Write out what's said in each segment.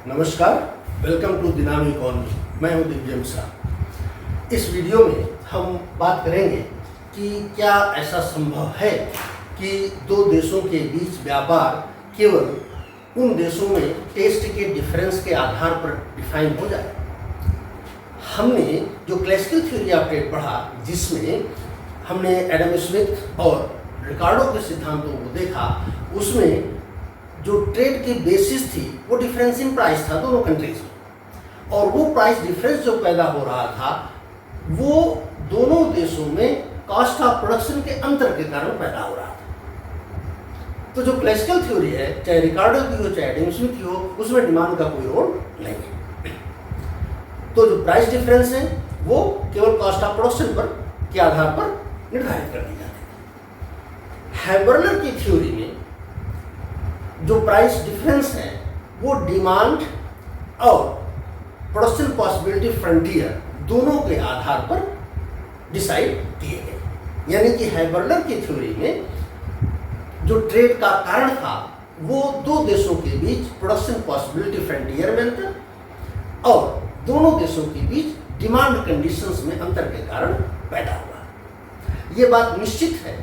नमस्कार, welcome to दिनामी economy. मैं हूं दिग्विजय मिश्रा। इस वीडियो में हम बात करेंगे कि क्या ऐसा संभव है कि दो देशों के बीच व्यापार केवल उन देशों में टेस्ट के डिफरेंस के आधार पर डिफाइन हो जाए। हमने जो क्लासिकल थ्योरी ऑफ ट्रेड पढ़ा, जिसमें हमने एडम स्मिथ और रिकार्डो के सिद्धांतों को देखा, उसमें जो ट्रेड की बेसिस थी वो डिफरेंस इन प्राइस था दोनों कंट्रीज में, और वो प्राइस डिफरेंस जो पैदा हो रहा था वो दोनों देशों में कॉस्ट ऑफ प्रोडक्शन के अंतर के कारण पैदा हो रहा था। तो जो क्लासिकल थ्योरी है, चाहे रिकार्डो की हो चाहे एडम स्मिथ की हो, उसमें डिमांड का कोई रोल नहीं है। तो जो प्राइस डिफरेंस है वो केवल कॉस्ट ऑफ प्रोडक्शन पर के आधार पर निर्धारित कर दी जाती है। हैबर्लर की थ्योरी में जो प्राइस डिफरेंस है वो डिमांड और प्रोडक्शन पॉसिबिलिटी फ्रंटियर दोनों के आधार पर डिसाइड किए गए। यानी कि हैबर्लर की थ्योरी में जो ट्रेड का कारण था वो दो देशों के बीच प्रोडक्शन पॉसिबिलिटी फ्रंटियर में अंतर और दोनों देशों के बीच डिमांड कंडीशंस में अंतर के कारण पैदा हुआ। ये बात निश्चित है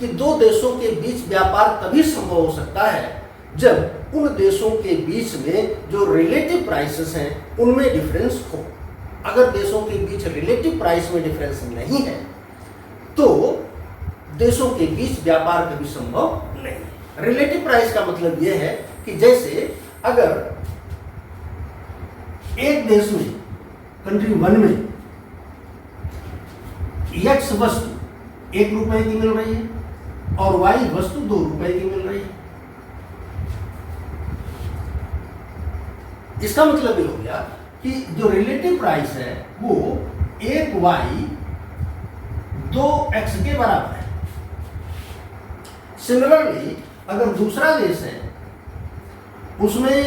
कि दो देशों के बीच व्यापार तभी संभव हो सकता है जब उन देशों के बीच में जो रिलेटिव प्राइसेस हैं उनमें डिफरेंस हो। अगर देशों के बीच रिलेटिव प्राइस में डिफरेंस नहीं है तो देशों के बीच व्यापार कभी संभव नहीं है। रिलेटिव प्राइस का मतलब यह है कि जैसे अगर एक देश में, कंट्री 1 में एक्स वस्तु 1 रुपए की मिल रही है और वाई वस्तु 2 रुपए की मिल रही है, इसका मतलब ये हो गया कि जो रिलेटिव प्राइस है वो 1y 2x के बराबर है। सिमिलरली अगर दूसरा देश है उसमें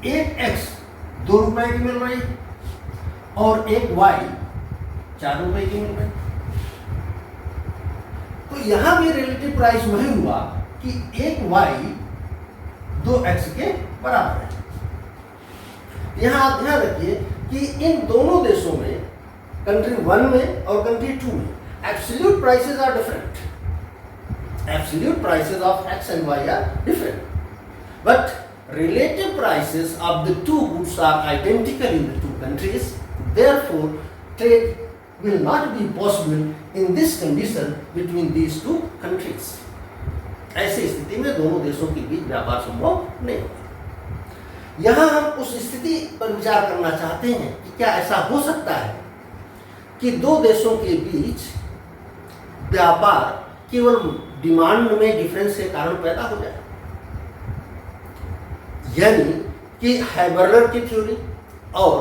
1x 2 रुपए की मिल रही है और 1y 4 रुपए की मिल रही है, तो यहां भी रिलेटिव प्राइस वही हुआ कि 1y 2x के बराबर है। यहां आप ध्यान रखिए कि इन दोनों देशों में, कंट्री 1 में और कंट्री 2 में, absolute prices are different. Absolute prices of X and Y are different, but relative prices of the two goods are identical in the two countries. Therefore trade will not be possible in this condition between these two countries. ऐसी स्थिति में दोनों देशों के बीच व्यापार संभव नहीं होगा। यहां हम उस स्थिति पर विचार करना चाहते हैं कि क्या ऐसा हो सकता है कि दो देशों के बीच व्यापार केवल डिमांड में डिफरेंस के कारण पैदा हो जाए। यानी कि हैबर्लर की थ्योरी और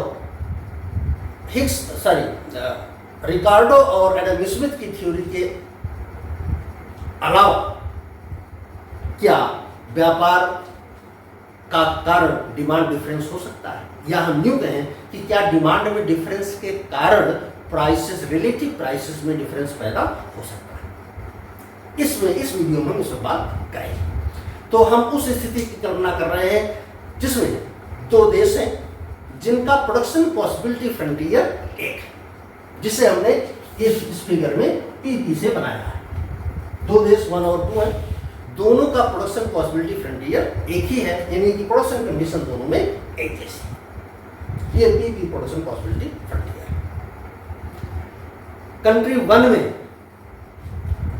रिकार्डो और एडम स्मिथ की थ्योरी के अलावा क्या व्यापार का कारण डिमांड डिफरेंस हो सकता है, या हम यूं कहें कि क्या डिमांड में डिफरेंस के कारण प्राइसेस, रिलेटिव प्राइसेस में डिफरेंस पैदा हो सकता है। इस वीडियो में हम इस पर बात करेंगे। तो हम उस स्थिति की कल्पना कर रहे हैं जिसमें दो देश हैं जिनका प्रोडक्शन पॉसिबिलिटी फ्रंटियर एक है, जिसे हमने इस फिगर में पीपी से बनाया है। दो देश 1 और 2 है, दोनों का प्रोडक्शन पॉसिबिलिटी फ्रंटियर एक ही है, यानी कि प्रोडक्शन कंडीशन दोनों में एक जैसी। ये PP production possibility frontier. Country 1 में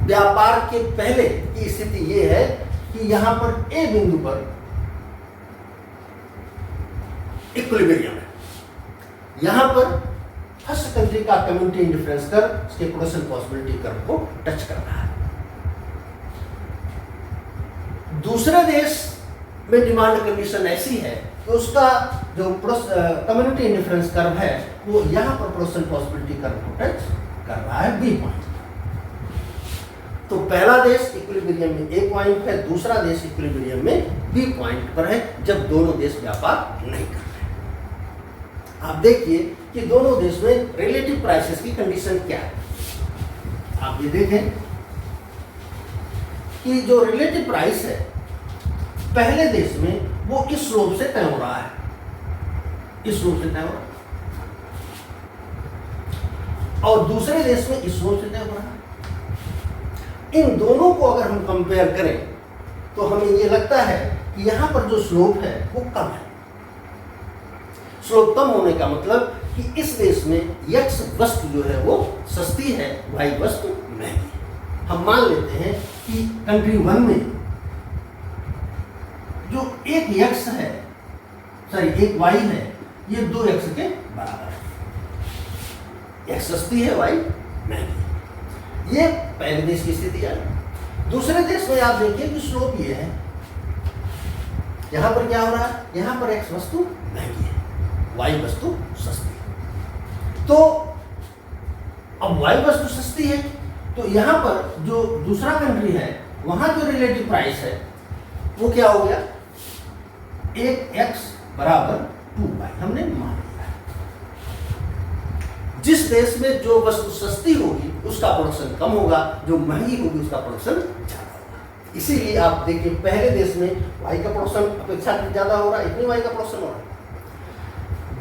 व्यापार के पहले की स्थिति ये है कि यहां पर ए बिंदु पर इक्विलिब्रियम है। यहां पर फर्स्ट कंट्री का कम्युनिटी इंडिफरेंस कर्व उसके प्रोडक्शन पॉसिबिलिटी कर्व को टच कर रहा है। दूसरे देश में डिमांड कंडीशन ऐसी है कि उसका जो कम्युनिटी इंडिफरेंस कर्व है वो यहां पर प्रोडक्शन पॉसिबिलिटी कर्व को टच कर रहा है, बी पॉइंट। तो पहला देश इक्विलिब्रियम में ए पॉइंट है, दूसरा देश इक्विलिब्रियम में बी पॉइंट पर है जब दोनों देश व्यापार नहीं कर रहे हैं। आप देखिए कि दोनों देश में रिलेटिव प्राइसेस की कंडीशन क्या है। आप ये देखें कि जो रिलेटिव प्राइस है पहले देश में वो इस स्लोप से तय हो रहा है। इस रूप से तय हो रहा है, और दूसरे देश में इस रूप से तय हो रहा है। इन दोनों को अगर हम कंपेयर करें तो हमें ये लगता है कि यहां पर जो स्लोप है वो कम है। स्लोप कम होने का मतलब कि इस देश में x वस्तु जो है वो सस्ती है, y वस्तु महंगी है। हम मान लेते हैं कि कंट्री 1 में जो एक x है, एक y है, ये 2x के बराबर है। x सस्ती है, y महंगी है। ये पहले देश की स्थिति है। दूसरे देश में आप देखिए कि स्लोप ये है, यहां पर क्या हो रहा है, यहां पर x वस्तु महंगी है, y वस्तु सस्ती है। तो अब y वस्तु सस्ती है तो यहां पर जो दूसरा कंट्री है वहां जो रिलेटिव प्राइस है वो क्या हो गया, एक x बराबर 2y हमने मान लिया है। जिस देश में जो वस्तु सस्ती होगी उसका प्रोडक्शन कम होगा, जो महंगी होगी उसका प्रोडक्शन ज्यादा होगा। इसीलिए आप देखिए पहले देश में y का प्रोडक्शन अपेक्षाकृत ज्यादा हो रहा है, इतनी y का प्रोडक्शन हो रहा है।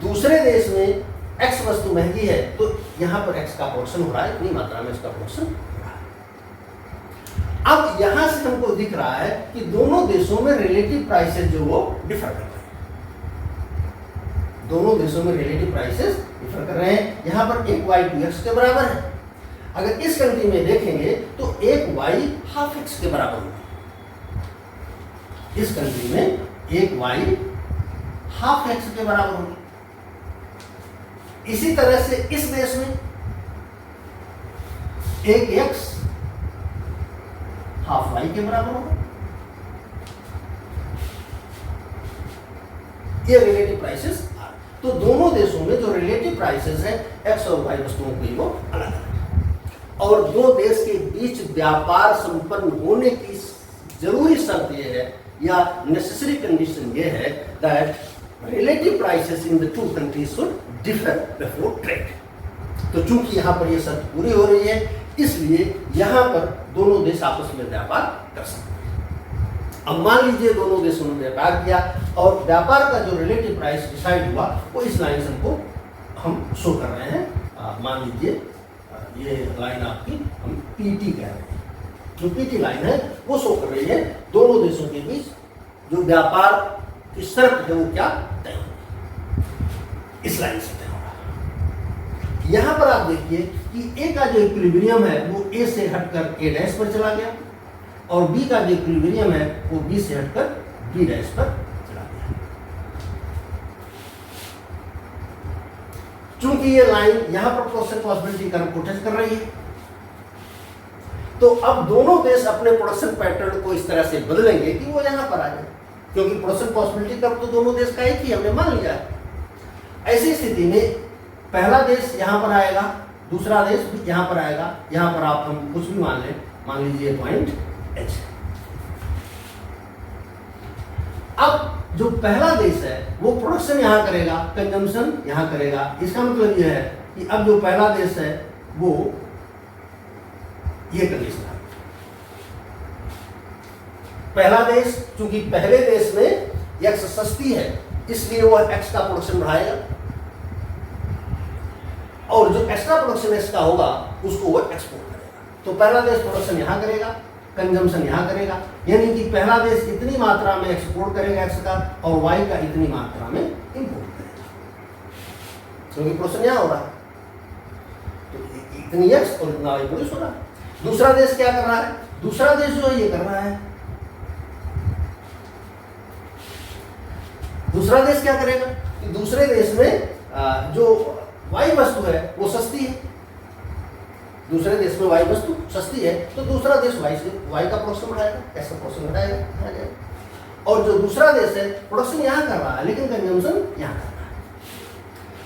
दूसरे देश में x वस्तु महंगी है तो यहां पर x का प्रोडक्शन हो रहा है, इतनी मात्रा में इसका प्रोडक्शन हो रहा है। अब यहां से हमको दिख रहा है कि दोनों देशों में रिलेटिव प्राइसेस जो वो डिफर कर रहे हैं। दोनों देशों में रिलेटिव प्राइसेस डिफर कर रहे हैं। यहां पर एक y 2x के बराबर है। अगर इस कंट्री में देखेंगे तो एक y हाफ x के बराबर होगा। इस कंट्री में एक y हाफ x के बराबर होगी। इसी तरह से इस देश में एक x हाफ y के बराबर होगा। ये रिलेटिव प्राइसेस। तो दोनों देशों में जो रिलेटिव प्राइसेस है x और y वस्तुओं के वो अलग अलग है। और दो देश के बीच व्यापार संपन्न होने की जरूरी शर्त यह है या नेसेसरी कंडीशन ये है that relative prices in the two countries should differ before trade. तो चूंकि यहाँ पर ये शर्त पूरी हो रही है इसलिए यहाँ पर दोनों देश आपस में व्यापार कर सकते हैं। अब मान लीजिए दोनों देशों ने व्यापार किया और व्यापार का जो रिलेटिव प्राइस डिसाइड हुआ वो इस लाइन को हम शो कर रहे हैं। मान लीजिए ये लाइन आपकी हम पीटी कह रहे हैं। जो पीटी लाइन है वो शो कर रही है दोनों देशों के बीच जो व्यापार की शर्त है वो क्या तय होगी, इस लाइन से तय हो रहा है। यहां पर आप देखिए कि ए का जो इक्विलिब्रियम है वो ए से हटकर ए डैश पर चला गया और बी का जो इक्विलिब्रियम है वो बी से हटकर बी डैश पर चला गया। चूंकि ये लाइन यहां पर प्रोडक्शन पॉसिबिलिटी का प्रोटेस्ट कर रही है तो अब दोनों देश अपने प्रोडक्शन पैटर्न को इस तरह से बदलेंगे कि वो यहां पर आ जाए, क्योंकि प्रोडक्शन पॉसिबिलिटी का तो दोनों देश का एक ही हमने मान लिया है। ऐसी स्थिति में पहला देश यहां पर आएगा, दूसरा देश भी यहां पर आएगा। यहां पर आप हम कुछ भी मान लें, मान लीजिए पॉइंट H। अब जो पहला देश है वो प्रोडक्शन यहां करेगा, कंजम्पशन यहां करेगा। इसका मतलब यह है कि अब जो पहला देश है वो ये कंडीशन है। पहला देश चूंकि पहले देश में x सस्ती है इसलिए वह x का प्रोडक्शन बढ़ाएगा और जो एक्स्ट्रा प्रोडक्शन x का होगा उसको वह एक्सपोर्ट करेगा। तो पहला देश प्रोडक्शन यहां करेगा, कंजम्पशन यहां करेगा, यानी कि पहला देश इतनी मात्रा में एक्सपोर्ट करेगा x का और y का इतनी मात्रा में इंपोर्ट करेगा, क्योंकि प्रोडक्शन यहां हो रहा है तो इतनी x और इतना y प्रोड्यूस हो रहा है। दूसरा देश क्या कर रहा है, दूसरा देश जो है ये कर रहा है, दूसरा देश क्या करेगा कि दूसरे देश में जो y वस्तु है वो सस्ती है, दूसरे देश में y वस्तु सस्ती है तो दूसरा देश y का प्रोडक्शन बढ़ाएगा, ऐसा प्रोडक्शन बढ़ाएगा। और जो दूसरा देश है प्रोडक्शन यहाँ कर रहा है लेकिन कंजम्पशन यहाँ कर रहा है,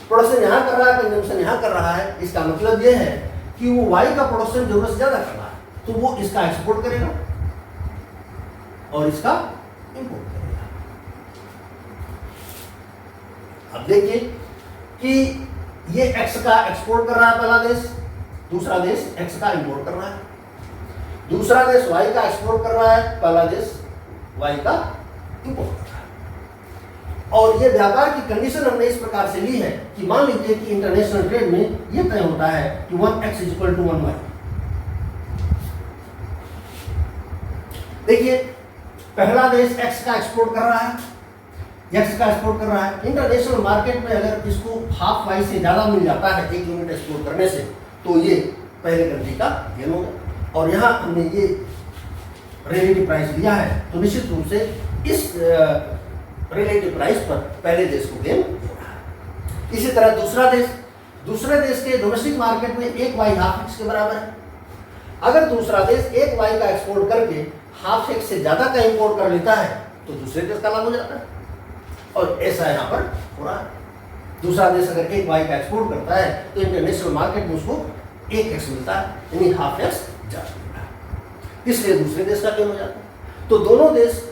प्रोडक्शन यहाँ कर रहा है, कंजम्पशन यहाँ कर रहा है। इसका मतलब यह है कि वो y का प्रोडक्शन जरूरत से ज्यादा कर रहा है तो वो इसका एक्सपोर्ट करेगा और इसका इंपोर्ट करेगा। अब देखिए कि ये x का एक्सपोर्ट कर रहा है पहला देश, दूसरा देश x का इंपोर्ट कर रहा है, दूसरा देश y का एक्सपोर्ट कर रहा है, पहला देश y का इंपोर्ट कर रहा है। और ये व्यापार की कंडीशन हमने इस प्रकार से ली है कि मान लीजिए कि इंटरनेशनल ट्रेड में ये तय होता है कि 1x = 1y। देखिए, पहला देश x का एक्सपोर्ट कर रहा है, इंटरनेशनल मार्केट में अगर इसको हाफ y से ज़्यादा मिल जाता है 1 यूनिट एक्सपोर्ट करने से, तो ये पहले कंट्री का गेन होगा। और यहाँ हमने ये रिलेटिव प्राइस लिया है, तो निश्चित रूप से इस रिलेटिव प्राइस पर पहले देश को गेन हो रहा है। इसी तरह दूसरे देश के डोमेस्टिक मार्केट में 1y हाफ x के बराबर है। अगर दूसरा देश 1y का एक्सपोर्ट करके हाफ x से ज़्यादा का इंपोर्ट कर लेता है, तो दूसरे देश का लाभ हो जाता है, और ऐसा यहाँ पर हो रहा है। दूसरा देश अगर 1y का एक्सपोर्ट करता है तो इंटरनेशनल मार्केट में उसको 1x मिलता है, यानी हाफ x ज़्यादा मिलता है, इसलिए दूसरे देश का गेन हो जाता है। तो दोनों देश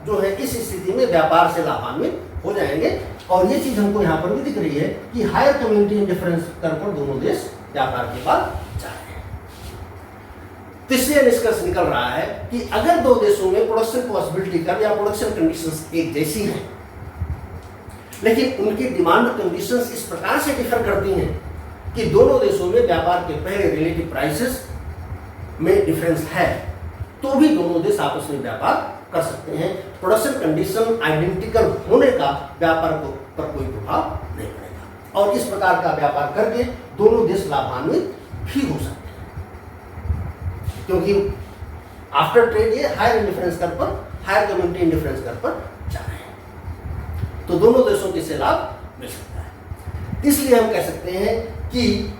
जो है इस स्थिति में व्यापार से लाभान्वित हो जाएंगे। और ये चीज़ हमको यहाँ पर भी दिख रही है कि हायर कम्युनिटी इंडिफरेंस स्तर पर दोनों देश व्यापार के बाद जा रहे हैं। तीसरा निष्कर्ष निकल रहा है कि अगर दो देशों में प्रोडक्शन पॉसिबिलिटी कर्व या प्रोडक्शन कंडीशंस एक जैसी हैं, लेकिन उनकी डिमांड कंडीशंस इस प्रकार से डिफर करती हैं कि दोनों देशों में व्यापार के पहले रिलेटिव प्राइसेस में डिफरेंस है, तो भी दोनों देश आपस में व्यापार कर सकते हैं। प्रोडक्शन कंडीशन आइडेंटिकल होने का व्यापार पर कोई प्रभाव नहीं पड़ेगा, और इस प्रकार का व्यापार करके दोनों देश लाभान्वित भी हो सकते हैं, क्योंकि आफ्टर ट्रेड ये हायर इंडिफरेंस कर पर, हायर कम्युनिटी इंडिफरेंस कर पर जा रहे हैं, तो दोनों देशों को इससे लाभ मिल सकता है। इसलिए हम कह सकते हैं कि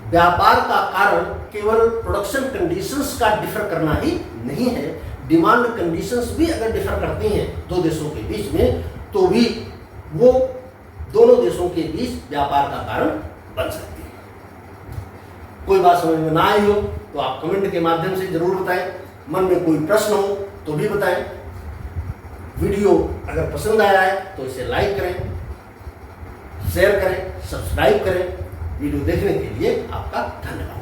व्यापार का कारण केवल प्रोडक्शन कंडीशंस का डिफर करना ही नहीं है, डिमांड कंडीशंस भी अगर डिफर करती हैं दो देशों के बीच में, तो भी वो दोनों देशों के बीच व्यापार का कारण बन सकती है। कोई बात समझ में ना आई हो तो आप कमेंट के माध्यम से जरूर बताएं, मन में कोई प्रश्न हो तो भी बताएं। वीडियो अगर पसंद आया है तो इसे लाइक करें, शेयर करें, सब्सक्राइब करें। वीडियो देखने के लिए आपका धन्यवाद।